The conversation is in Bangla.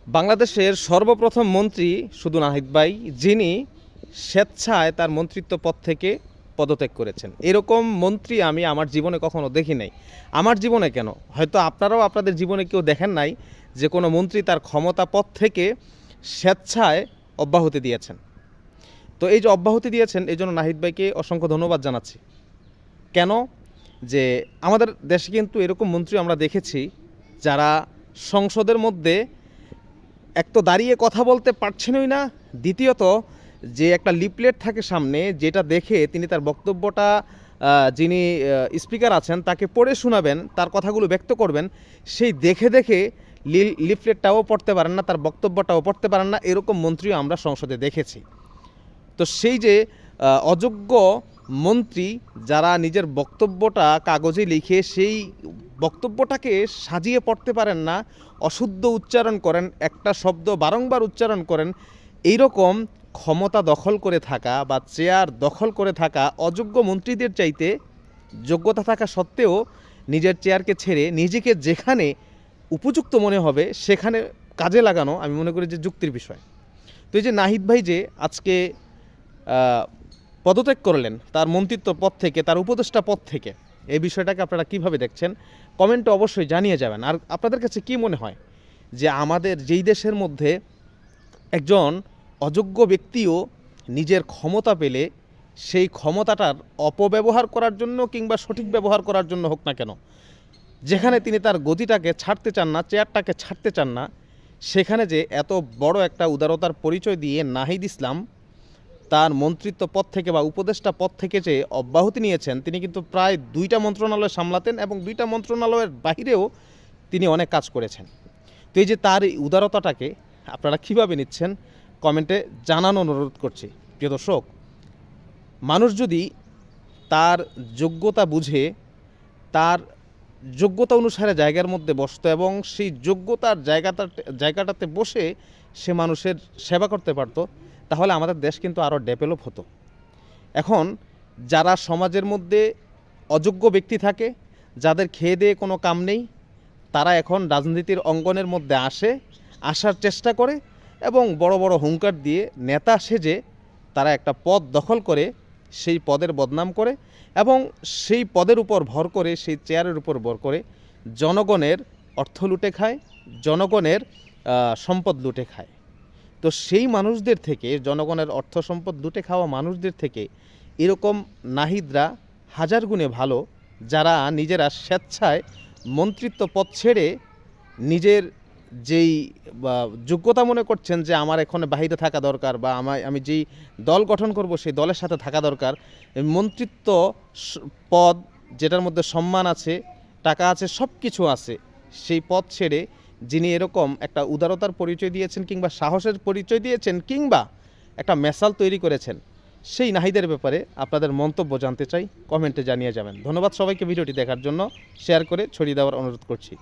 বাংলাদেশের সর্বপ্রথম মন্ত্রী শুধু নাহিদ ভাই, যিনি স্বেচ্ছায় তার মন্ত্রিত্ব পদ থেকে পদত্যাগ করেছেন। এরকম মন্ত্রী আমি আমার জীবনে কখনো দেখি নাই। আমার জীবনে কেন, হয়তো আপনারাও আপনাদের জীবনে কেউ দেখেন নাই যে কোনো মন্ত্রী তার ক্ষমতা পদ থেকে স্বেচ্ছায় অব্যাহতি দিয়েছেন। তো এই যে অব্যাহতি দিয়েছেন, এই জন্য নাহিদ ভাইকে অসংখ্য ধন্যবাদ জানাচ্ছি। কেন, যে আমাদের দেশে কিন্তু এরকম মন্ত্রী আমরা দেখেছি যারা সংসদের মধ্যে এক তো দাঁড়িয়ে কথা বলতে পারছেনই না, দ্বিতীয়ত যে একটা লিফলেট থাকে সামনে, যেটা দেখে তিনি তার বক্তব্যটা যিনি স্পিকার আছেন তাকে পড়ে শোনাবেন, তার কথাগুলো ব্যক্ত করবেন, সেই দেখে দেখে লিফলেটটাও পড়তে পারেন না, তার বক্তব্যটাও পড়তে পারেন না, এরকম মন্ত্রীও আমরা সংসদে দেখেছি। তো সেই যে অযোগ্য মন্ত্রী যারা নিজের বক্তব্যটা কাগজে লিখে সেই বক্তব্যটাকে সাজিয়ে পড়তে পারেন না, অশুদ্ধ উচ্চারণ করেন, একটা শব্দ বারংবার উচ্চারণ করেন, এইরকম ক্ষমতা দখল করে থাকা বা চেয়ার দখল করে থাকা অযোগ্য মন্ত্রীদের চাইতে যোগ্যতা থাকা সত্ত্বেও নিজের চেয়ারকে ছেড়ে নিজেকে যেখানে উপযুক্ত মনে হবে সেখানে কাজে লাগানো আমি মনে করি যে যুক্তির বিষয়। তো এই যে নাহিদ ভাই যে আজকে পদত্যাগ করলেন তার মন্ত্রিত্ব পদ থেকে, তার উপদেষ্টা পদ থেকে, এই বিষয়টাকে আপনারা কিভাবে দেখছেন কমেন্টে অবশ্যই জানিয়ে যাবেন। আর আপনাদের কাছে কি মনে হয় যে আমাদের যেই দেশের মধ্যে একজন অযোগ্য ব্যক্তিও নিজের ক্ষমতা পেলে সেই ক্ষমতাটার অপব্যবহার করার জন্য কিংবা সঠিক ব্যবহার করার জন্য হোক না কেন, যেখানে তিনি তার গদিটাকে ছাড়তে চান না, চেয়ারটাকে ছাড়তে চান না, সেখানে যে এত বড় একটা উদারতার পরিচয় দিয়ে নাহিদ ইসলাম তার মন্ত্রিত্ব পদ থেকে বা উপদেষ্টা পদ থেকে যে অব্যাহতি নিয়েছেন, তিনি কিন্তু প্রায় 2টা মন্ত্রণালয় সামলাতেন এবং 2টা মন্ত্রণালয়ের বাহিরেও তিনি অনেক কাজ করেছেন। তো এই যে তার এই উদারতাটাকে আপনারা কীভাবে নিচ্ছেন কমেন্টে জানানোর অনুরোধ করছি। প্রিয় দর্শক, মানুষ যদি তার যোগ্যতা বুঝে তার যোগ্যতা অনুসারে জায়গার মধ্যে বসতো এবং সেই যোগ্যতার জায়গাটাতে বসে সে মানুষের সেবা করতে পারত, তাহলে আমাদের দেশ কিন্তু আরও ডেভেলপ হতো। এখন যারা সমাজের মধ্যে অযোগ্য ব্যক্তি থাকে, যাদের খেয়ে দিয়ে কোনো কাম নেই, তারা এখন রাজনীতির অঙ্গনের মধ্যে আসার চেষ্টা করে এবং বড় বড় হুঙ্কার দিয়ে নেতা সেজে তারা একটা পদ দখল করে সেই পদের বদনাম করে এবং সেই পদের উপর ভর করে, সেই চেয়ারের উপর ভর করে জনগণের অর্থ লুটে খায়, জনগণের সম্পদ লুটে খায়। তো সেই মানুষদের থেকে, জনগণের অর্থ সম্পদ লুটে খাওয়া মানুষদের থেকে এরকম নাহিদরা হাজার গুণে ভালো, যারা নিজেরা স্বেচ্ছায় মন্ত্রিত্ব পদ ছেড়ে নিজের যেই যোগ্যতা মনে করছেন যে আমার এখানে বাহিরে থাকা দরকার বা আমি যেই দল গঠন করব সেই দলের সাথে থাকা দরকার, মন্ত্রিত্ব পদ যেটার মধ্যে সম্মান আছে, টাকা আছে, সব কিছু আছে, সেই পদ ছেড়ে যিনি এরকম একটা উদারতার পরিচয় দিয়েছেন কিংবা সাহসের পরিচয় দিয়েছেন কিংবা একটা মেসাল তৈরি করেছেন, সেই নাহিদের ব্যাপারে আপনাদের মন্তব্য জানতে চাই, কমেন্টে জানিয়ে যাবেন। ধন্যবাদ সবাইকে ভিডিওটি দেখার জন্য, শেয়ার করে ছড়িয়ে দেওয়ার অনুরোধ করছি।